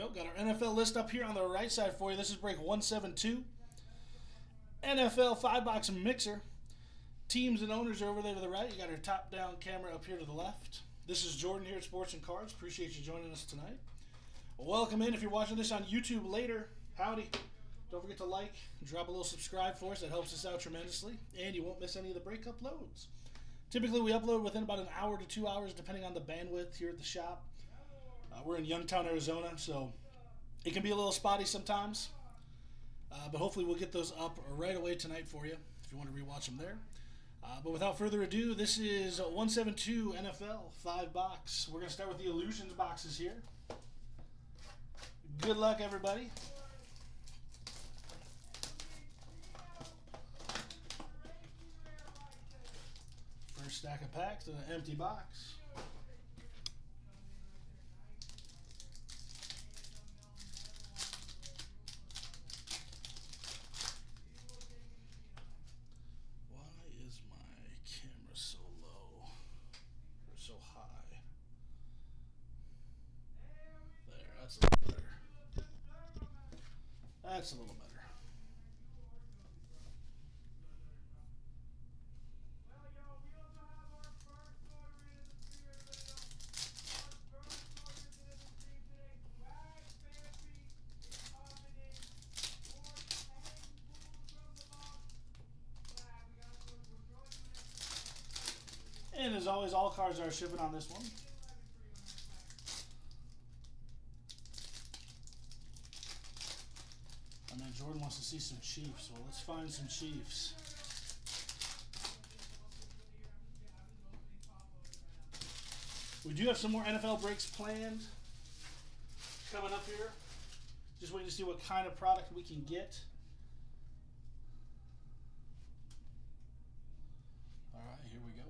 go. Got our NFL list up here on the right side for you. This is break 172. NFL 5-box mixer. Teams and owners are over there to the right. You got our top-down camera up here to the left. This is Jordan here at Sports and Cards. Appreciate you joining us tonight. Welcome in. If you're watching this on YouTube later, howdy. Don't forget to like, drop a little subscribe for us. That helps us out tremendously. And you won't miss any of the break uploads. Typically, we upload within about an hour to 2 hours, depending on the bandwidth here at the shop. We're in Youngtown, Arizona, so it can be a little spotty sometimes. But hopefully we'll get those up right away tonight for you, if you want to rewatch them there. But without further ado, this is 172 NFL 5-box. We're going to start with the Illusions boxes here. Good luck, everybody. First stack of packs in an empty box. That's a little better. And as always, all cards are shipping on this one. And then Jordan wants to see some Chiefs. Well, let's find some Chiefs. We do have some more NFL breaks planned coming up here. Just waiting to see what kind of product we can get. All right, here we go.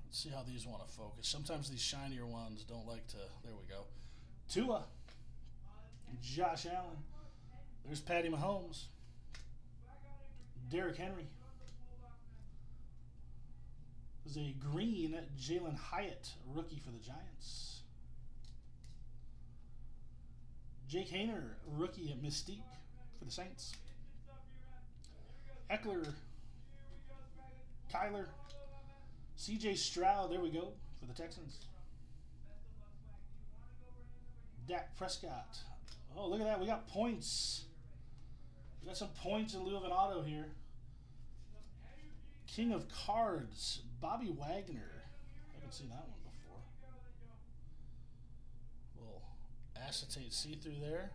Let's see how these want to focus. Sometimes these shinier ones don't like to. There we go. Tua. Josh Allen. There's Patty Mahomes. Derrick Henry. There's a green Jalen Hyatt, rookie for the Giants. Jake Hayner, rookie at Mystique for the Saints. Eckler. Kyler. CJ Stroud, there we go, for the Texans. Dak Prescott. Oh, look at that. We got points. We got some points in lieu of an auto here. King of Cards, Bobby Wagner. I haven't seen that one before. Little acetate see-through there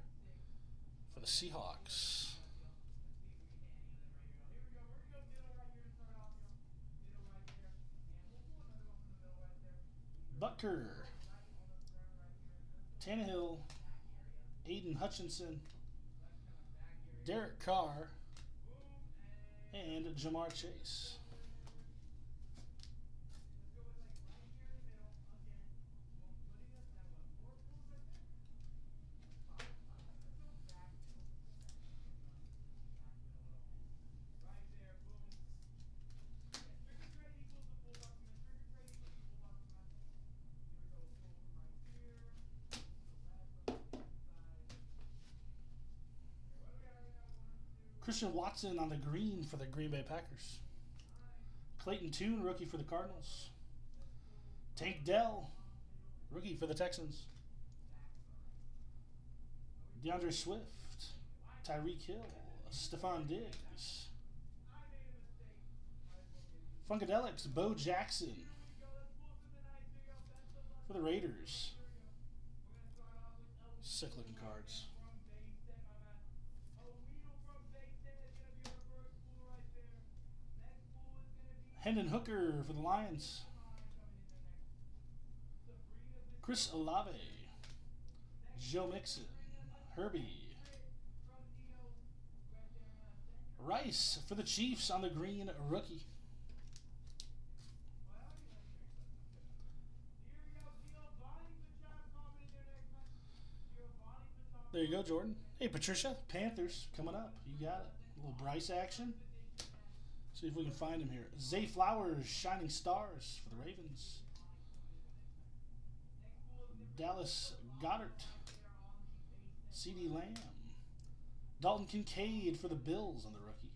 for the Seahawks. Butker. Tannehill. Aiden Hutchinson, Derek Carr, and Jamar Chase. Christian Watson on the green for the Green Bay Packers. Clayton Tune, rookie for the Cardinals. Tank Dell, rookie for the Texans. DeAndre Swift, Tyreek Hill, Stephon Diggs. Funkadelics, Bo Jackson for the Raiders. Sick looking cards. Hendon Hooker for the Lions. Chris Olave. Joe Mixon. Herbie. Rice for the Chiefs on the green, rookie. There you go, Jordan. Hey, Patricia, Panthers coming up. You got it. A little Bryce action. See if we can find him here. Zay Flowers, Shining Stars for the Ravens. Dallas Goddard. CD Lamb. Dalton Kincaid for the Bills on the rookie.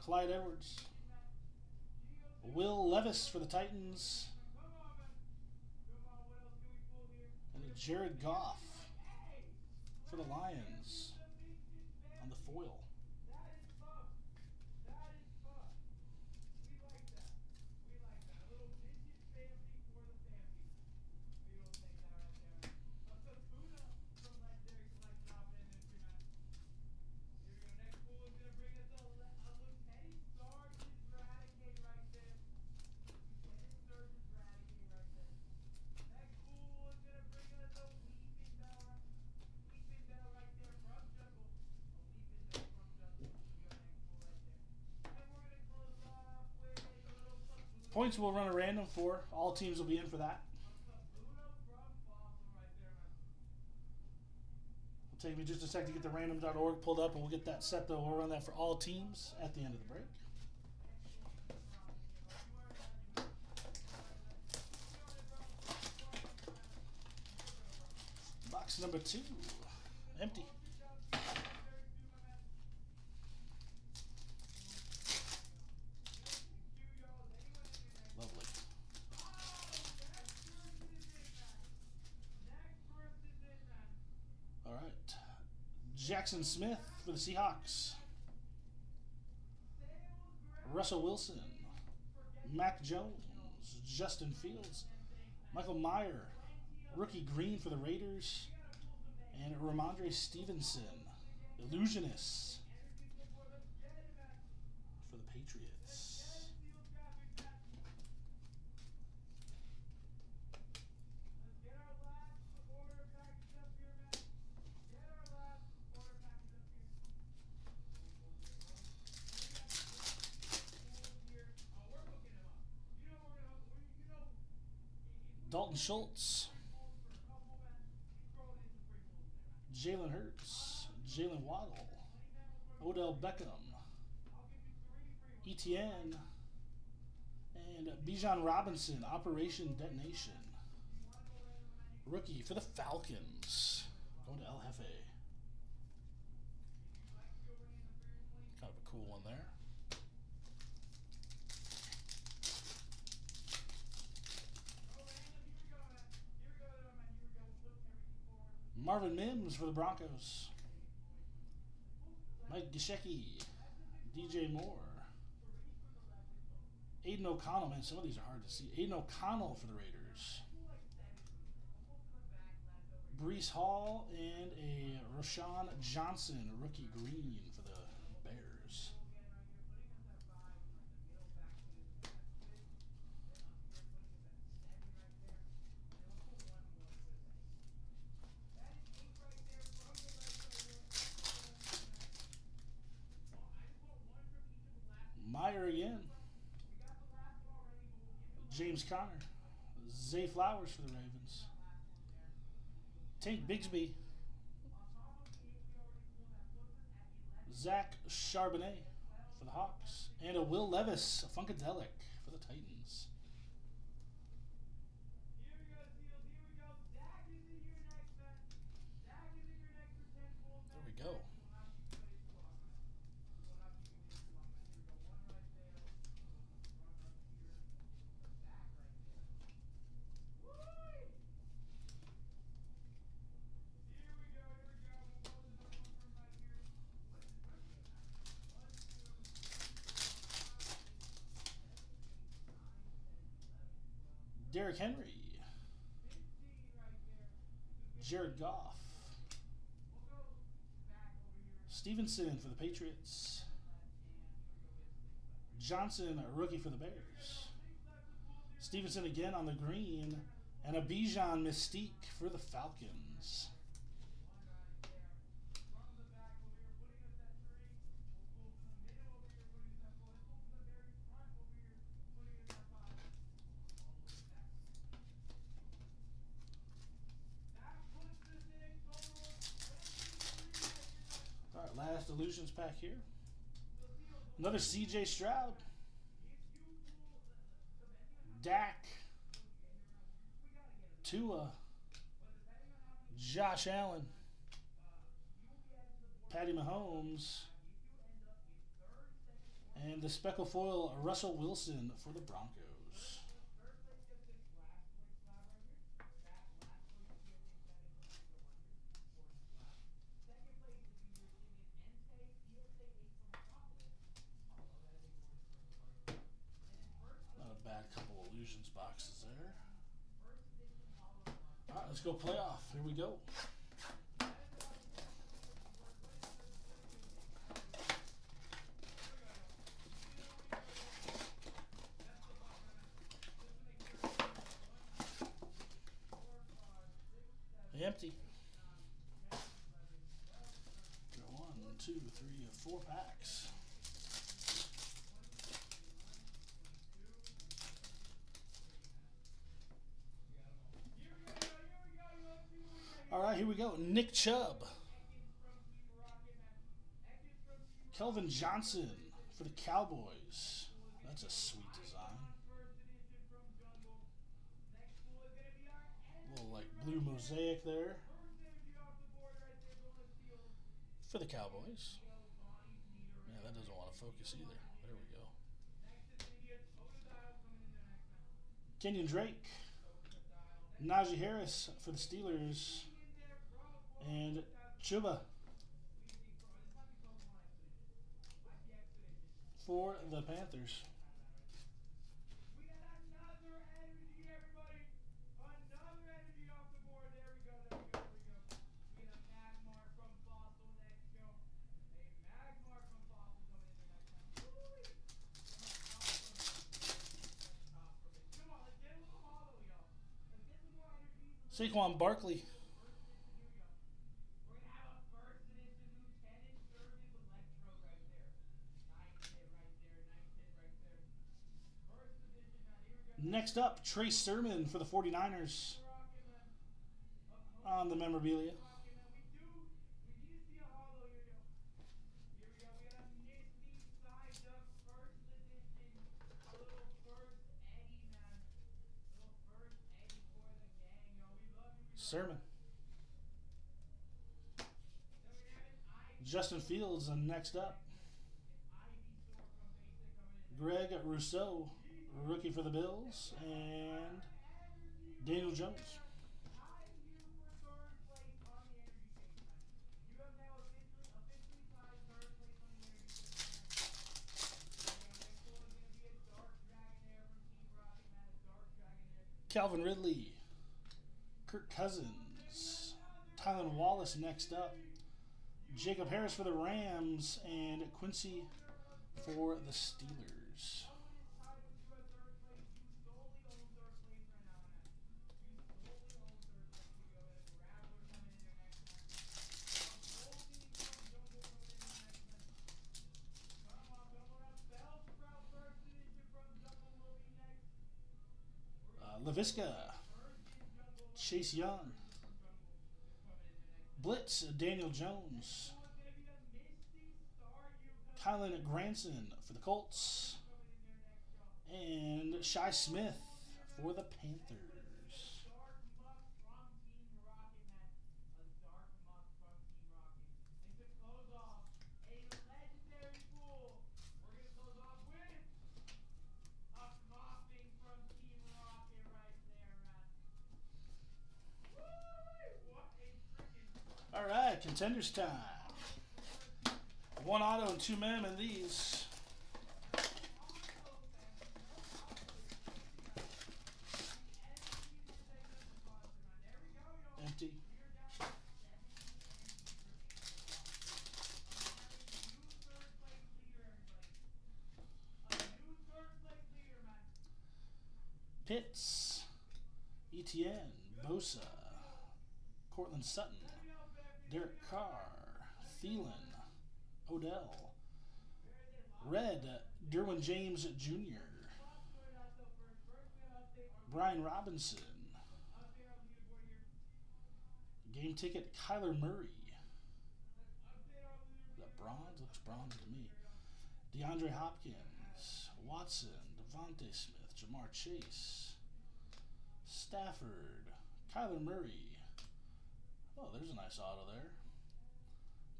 Clyde Edwards. Will Levis for the Titans. And Jared Goff for the Lions on the foil. Points will run a random for. All teams will be in for that. It'll take me just a sec to get the random.org pulled up, and we'll get that set, though. We'll run that for all teams at the end of the break. Box number 2, empty. Lovely. All right. Jackson Smith for the Seahawks. Russell Wilson. Mac Jones. Justin Fields. Michael Mayer. Rookie green for the Raiders. And Ramondre Stevenson. Illusionist for the Patriots. Dalton Schultz. Jalen Hurts. Jalen Waddle. Odell Beckham. ETN. And Bijan Robinson. Operation Detonation. Rookie for the Falcons. Going to El Jefe. Kind of a cool one there. Marvin Mims for the Broncos. Mike Gesicki. DJ Moore. Aiden O'Connell. Man, some of these are hard to see. Aiden O'Connell for the Raiders. Breece Hall and a Rashawn Johnson, rookie green for the Bears. Meyer again. James Conner. Zay Flowers for the Ravens. Tank Bigsby. Zach Charbonnet for the Hawks. And a Will Levis, a Funkadelic for the Titans. There we go. Derrick Henry. Jared Goff. Stevenson for the Patriots. Johnson, a rookie for the Bears. Stevenson again on the green. And a Bijan Mystique for the Falcons. Last Illusions pack here. Another CJ Stroud. Dak. Tua. Josh Allen, Patty Mahomes, and the speckle foil Russell Wilson for the Broncos. Not a bad couple of illusions boxes there. All right, let's go playoff. Here we go. Empty. 1, 2, 3, 4 packs. All right, here we go. Nick Chubb, Kelvin Johnson for the Cowboys. That's a sweet design. A little like blue mosaic there for the Cowboys. Yeah, that doesn't want to focus either. There we go. Kenyon Drake, Najee Harris for the Steelers, and Chuba for the Panthers. Saquon Barkley, next up, Trace Sermon for the 49ers on the memorabilia. Sermon. Justin Fields next up. Greg Rousseau, rookie for the Bills, and Daniel Jones. Calvin Ridley, Kirk Cousins, Tylan Wallace next up, Jacob Harris for the Rams, and Quincy for the Steelers. LaVisca, Chase Young, Blitz, Daniel Jones, Kylan Granson for the Colts, and Shi Smith for the Panthers. All right, contenders time. 1 auto and 2 mem in these. Empty. Pitts, Etienne, Bosa, Cortland Sutton, Derek Carr, Thielen, Odell, Red, Derwin James Jr., Brian Robinson, game ticket Kyler Murray. Is that bronze? Looks bronze to me. DeAndre Hopkins, Watson, Devontae Smith, Jamar Chase, Stafford, Kyler Murray, Oh, there's a nice auto there.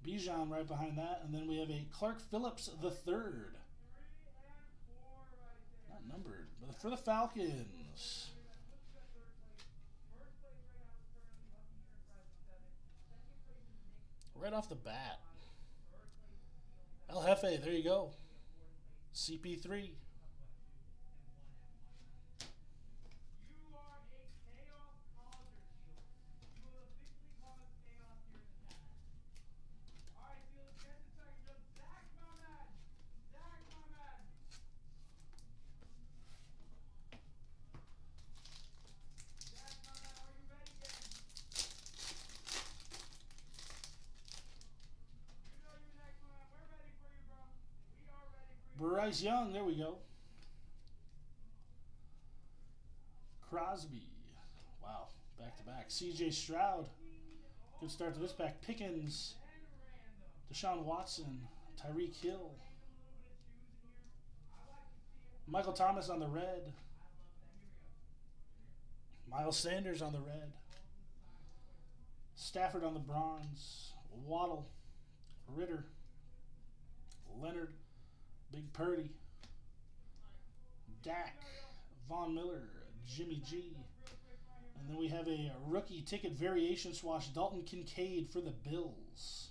Bijan right behind that. And then we have a Clark Phillips the third. Not numbered, but for the Falcons. Right off the bat. El Jefe, there you go. CP3. Bryce Young, there we go. Crosby. Wow, back to back. CJ Stroud. Good start to this pack. Pickens. Deshaun Watson. Tyreek Hill. Michael Thomas on the red. Miles Sanders on the red. Stafford on the bronze. Waddle. Ritter. Leonard. Big Purdy, Dak, Von Miller, Jimmy G. And then we have a rookie ticket variation swatch, Dalton Kincaid for the Bills.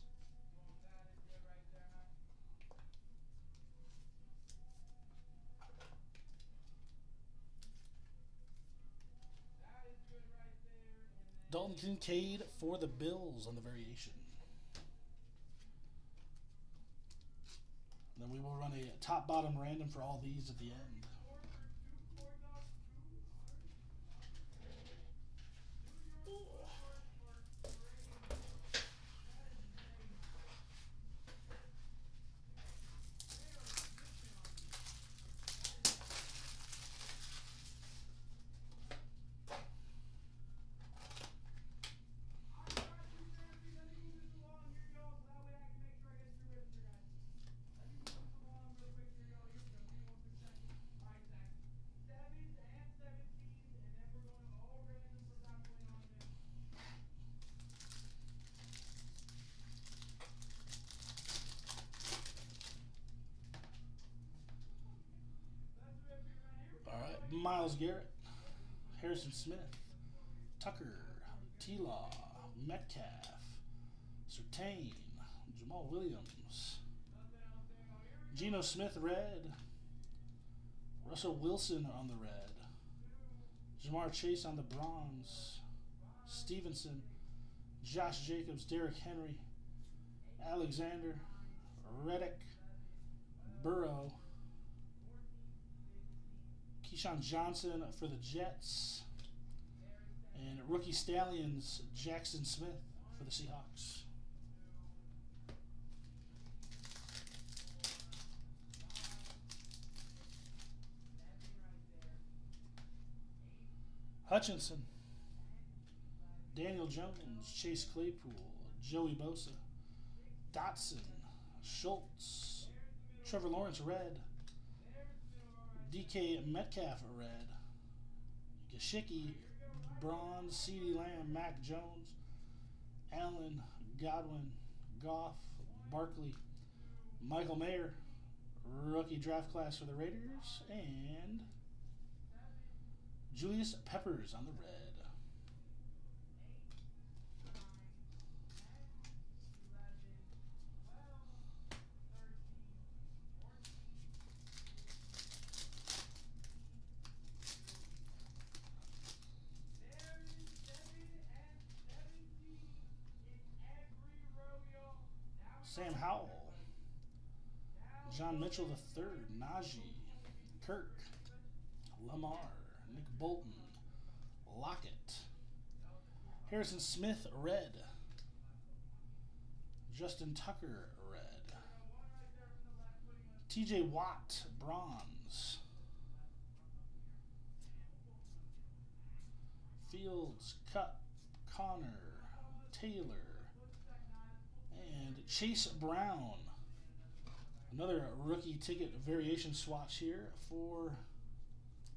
Dalton Kincaid for the Bills on the variation. Then we will run a top-bottom random for all these at the end. Myles Garrett, Harrison Smith, Tucker, T-Law, Metcalf, Surtain, Jamal Williams, Geno Smith red, Russell Wilson on the red, Jamar Chase on the bronze, Stevenson, Josh Jacobs, Derrick Henry, Alexander, Reddick, Burrow, Keyshawn Johnson for the Jets, and rookie Stallions, Jackson Smith for the Seahawks. Hutchinson, Daniel Jones, Chase Claypool, Joey Bosa, Dotson, Schultz, Trevor Lawrence red, DK Metcalf red, Gesicki, bronze, CeeDee Lamb, Mac Jones, Allen, Godwin, Goff, Barkley, Michael Mayer, rookie draft class for the Raiders, and Julius Peppers on the red. Sam Howell, John Mitchell III, Najee, Kirk, Lamar, Nick Bolton, Lockett, Harrison Smith red, Justin Tucker red, TJ Watt bronze, Fields, Cup, Connor, Taylor, and Chase Brown. Another rookie ticket variation swatch here for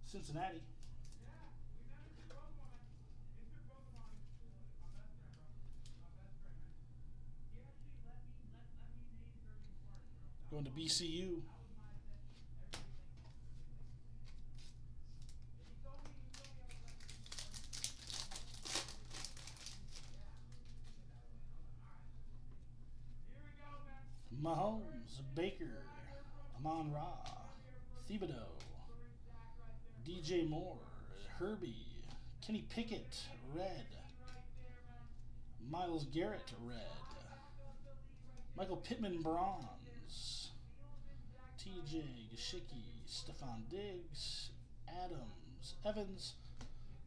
Cincinnati. Going to BCU. Mahomes, Baker, Amon-Ra, Thibodeau, DJ Moore, Herbie, Kenny Pickett, red. Myles Garrett, red. Michael Pittman, bronze. TJ, Gashicki, Stephon Diggs, Adams, Evans.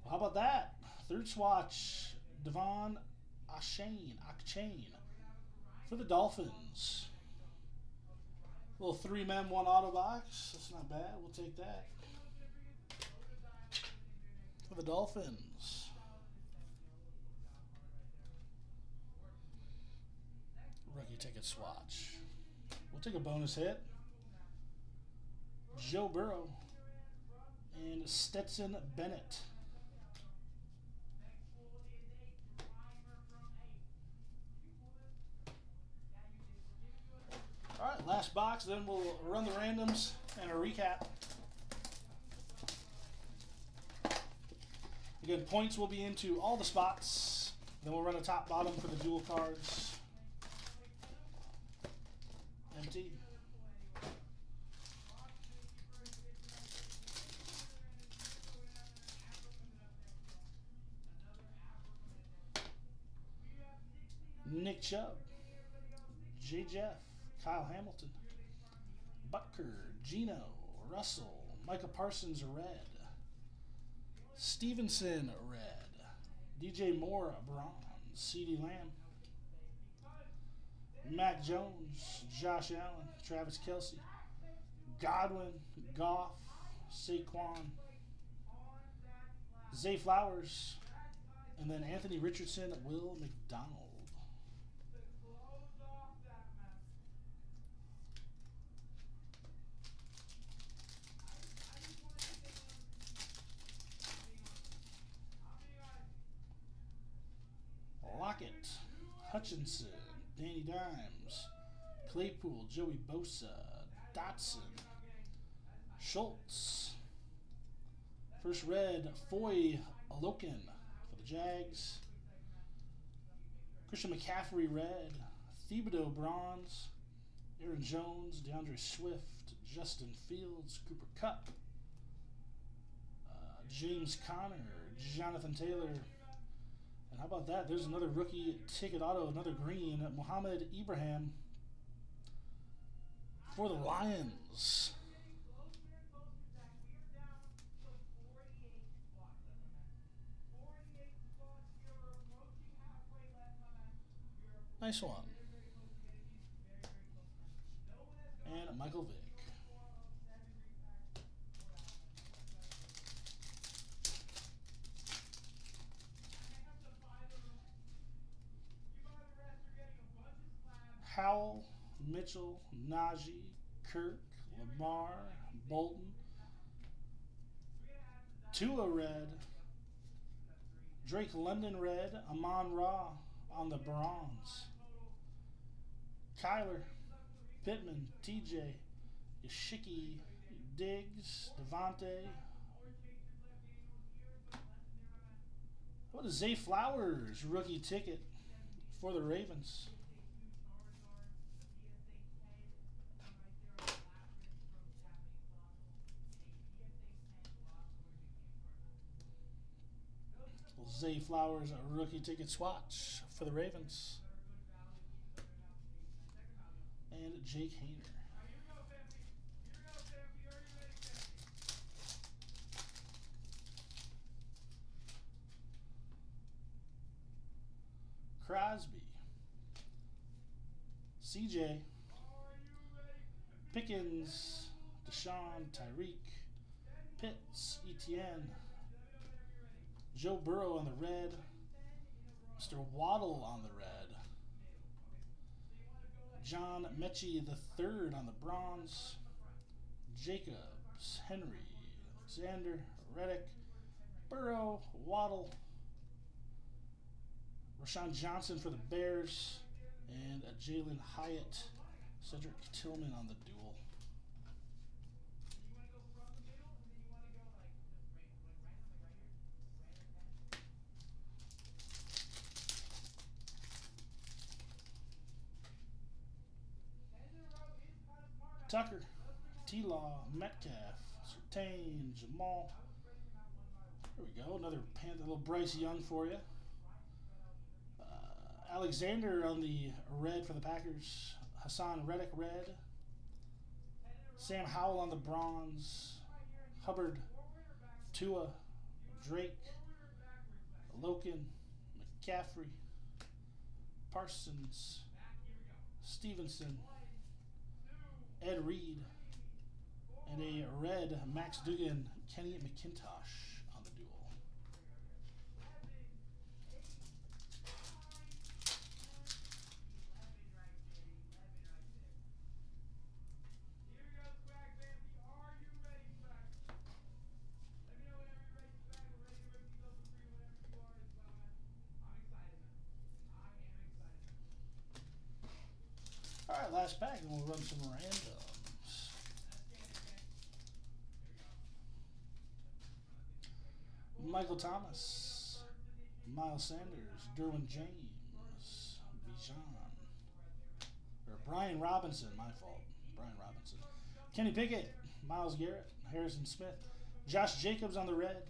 Well, how about that? Third swatch, Devon Achane for the Dolphins. Little 3-mem, 1 auto box. That's not bad. We'll take that. For the Dolphins. Rookie ticket swatch. We'll take a bonus hit. Joe Burrow and Stetson Bennett. All right, last box, then we'll run the randoms and a recap. Again, points will be into all the spots. Then we'll run a top bottom for the dual cards. Empty. Nick Chubb, J. Jeff, Kyle Hamilton, Butker, Gino, Russell, Micah Parsons, red. Stevenson, red. DJ Moore, bronze. CeeDee Lamb. Mac Jones, Josh Allen, Travis Kelce, Godwin, Goff, Saquon, Zay Flowers, and then Anthony Richardson, Will McDonald. Lockett, Hutchinson, Danny Dimes, Claypool, Joey Bosa, Dotson, Schultz. First red, Foy Alokin for the Jags. Christian McCaffrey, red. Thibodeau, bronze. Aaron Jones, DeAndre Swift, Justin Fields, Cooper Kupp, James Conner, Jonathan Taylor. And how about that? There's another rookie ticket auto, another green, Mohamed Ibrahim for the Lions. Nice one. And Michael Vick. Howell, Mitchell, Najee, Kirk, Lamar, Bolton, Tua red, Drake London red, Amon-Ra on the bronze, Kyler, Pittman, TJ, Gashicki, Diggs, Devontae. What is Zay Flowers rookie ticket for the Ravens? Zay Flowers, a rookie ticket swatch for the Ravens. And Jake Hayner. Crosby. CJ. Pickens. Deshaun. Tyreek. Pitts. Etienne. Joe Burrow on the red. Mr. Waddle on the red. John Mechie III on the bronze. Jacobs, Henry, Alexander, Reddick, Burrow, Waddle. Rashawn Johnson for the Bears. And a Jalen Hyatt Cedric Tillman on the duel. Tucker, T-Law, Metcalf, Surtain, Jamal. There we go. Another Panther, little Bryce Young for you. Alexander on the red for the Packers. Hassan Reddick red. Sam Howell on the bronze. Hubbard, Tua, Drake, Loken, McCaffrey, Parsons, Stevenson, Ed Reed, and a red Max Duggan, Kenny McIntosh on the duel. All right, last pack, and we'll run some randoms. Michael Thomas, Miles Sanders, Derwin James, Bijan, or Brian Robinson, my fault, Brian Robinson. Kenny Pickett, Myles Garrett, Harrison Smith, Josh Jacobs on the red,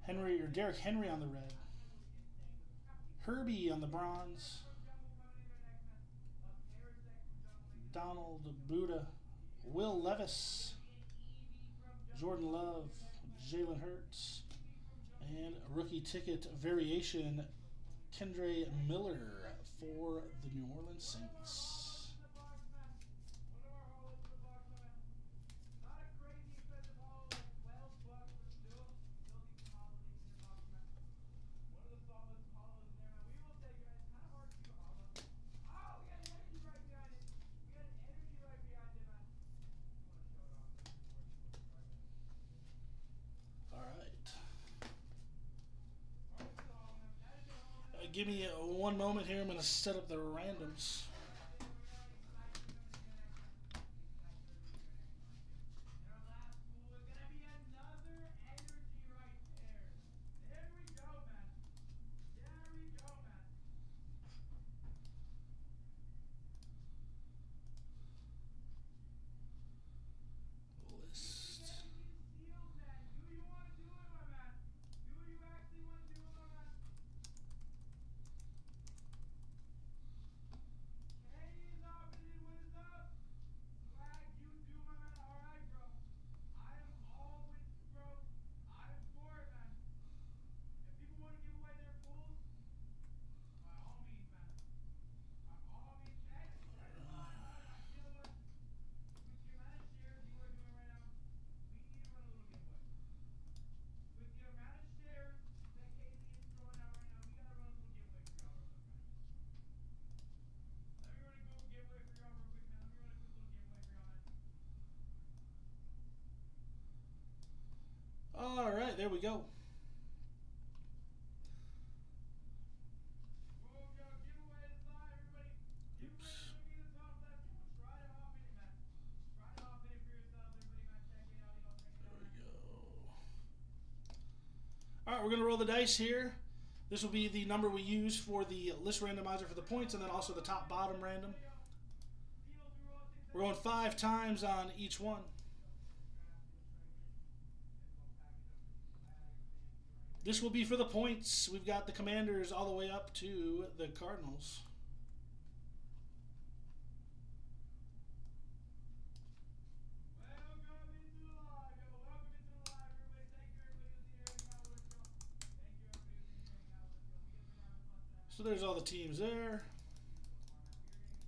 Derrick Henry on the red, Herbie on the bronze, Donald Buddha, Will Levis, Jordan Love, Jalen Hurts, and rookie ticket variation, Kendre Miller for the New Orleans Saints. Give me one moment here. I'm going to set up the randoms. All right, there we go. Oops. There we go. All right, we're going to roll the dice here. This will be the number we use for the list randomizer for the points, and then also the top-bottom random. We're going 5 times on each one. This will be for the points. We've got the Commanders all the way up to the Cardinals. So there's all the teams there.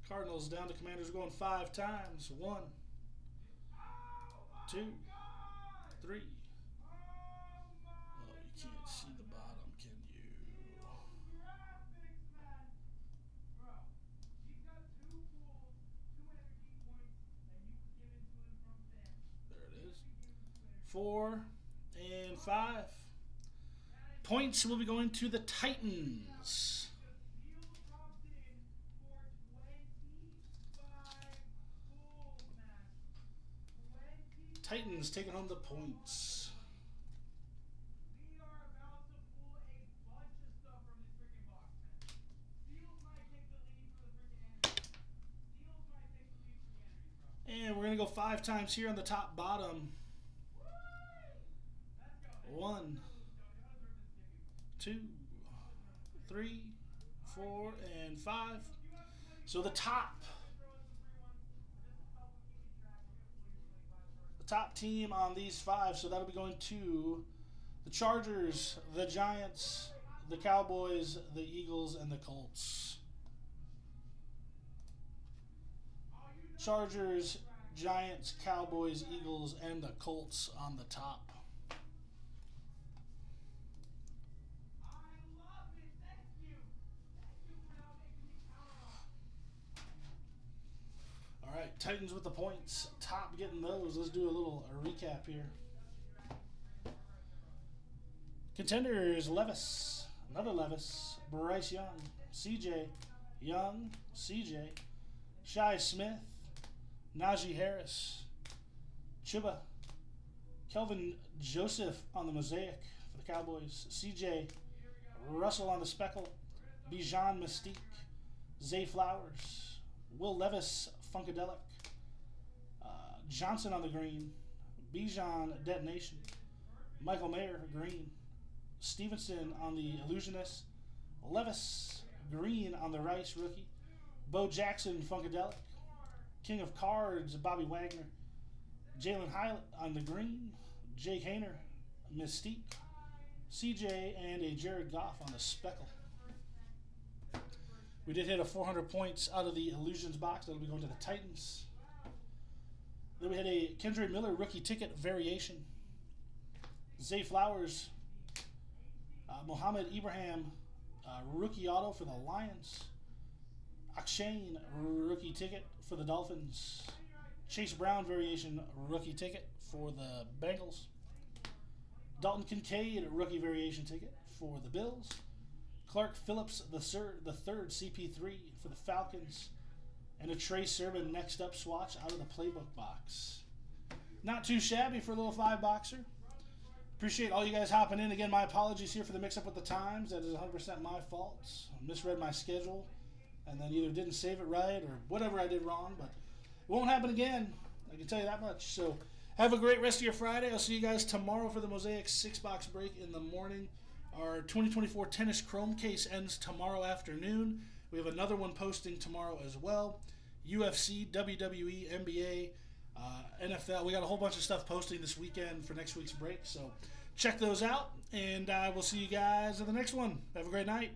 Cardinals down to Commanders, going 5 times. 1, 2, 3. Can't see the bottom, can you? There it is. 4 and 5. Points will be going to the Titans. Titans taking home the points. And we're going to go 5 times here on the top bottom. 1, 2, 3, 4, and 5. So the top team on these 5, so that'll be going to the Chargers, the Giants, the Cowboys, the Eagles, and the Colts. Chargers, Giants, Cowboys, Eagles, and the Colts on the top. All right, Titans with the points. Top getting those. Let's do a little recap here. Contenders, Levis, another Levis, Bryce Young, CJ, Young, CJ, Shi Smith, Najee Harris, Chuba, Kelvin Joseph on the mosaic for the Cowboys, CJ, Russell on the speckle, Bijan Mystique, Zay Flowers, Will Levis Funkadelic, Johnson on the green, Bijan Detonation, Michael Mayer green, Stevenson on the Illusionist, Levis green on the Rice rookie, Bo Jackson Funkadelic, King of Cards Bobby Wagner, Jalen Hyatt on the green, Jake Hayner Mystique, CJ, and a Jared Goff on the speckle. We did hit a 400 points out of the Illusions box. That'll be going to the Titans. Then we had a Kendra Miller rookie ticket variation. Zay Flowers, Mohamed Ibrahim rookie auto for the Lions. Akshane rookie ticket for the Dolphins. Chase Brown variation rookie ticket for the Bengals. Dalton Kincaid rookie variation ticket for the Bills. Clark Phillips the third CP3 for the Falcons. And a Trey Sermon next up swatch out of the playbook box. Not too shabby for a little 5-boxer. Appreciate all you guys hopping in. Again, my apologies here for the mix-up with the times. That is 100% my fault. I misread my schedule and then either didn't save it right or whatever I did wrong. But it won't happen again. I can tell you that much. So have a great rest of your Friday. I'll see you guys tomorrow for the Mosaic 6-box break in the morning. Our 2024 tennis chrome case ends tomorrow afternoon. We have another one posting tomorrow as well. UFC, WWE, NBA, NFL. We got a whole bunch of stuff posting this weekend for next week's break. So check those out, and we'll see you guys in the next one. Have a great night.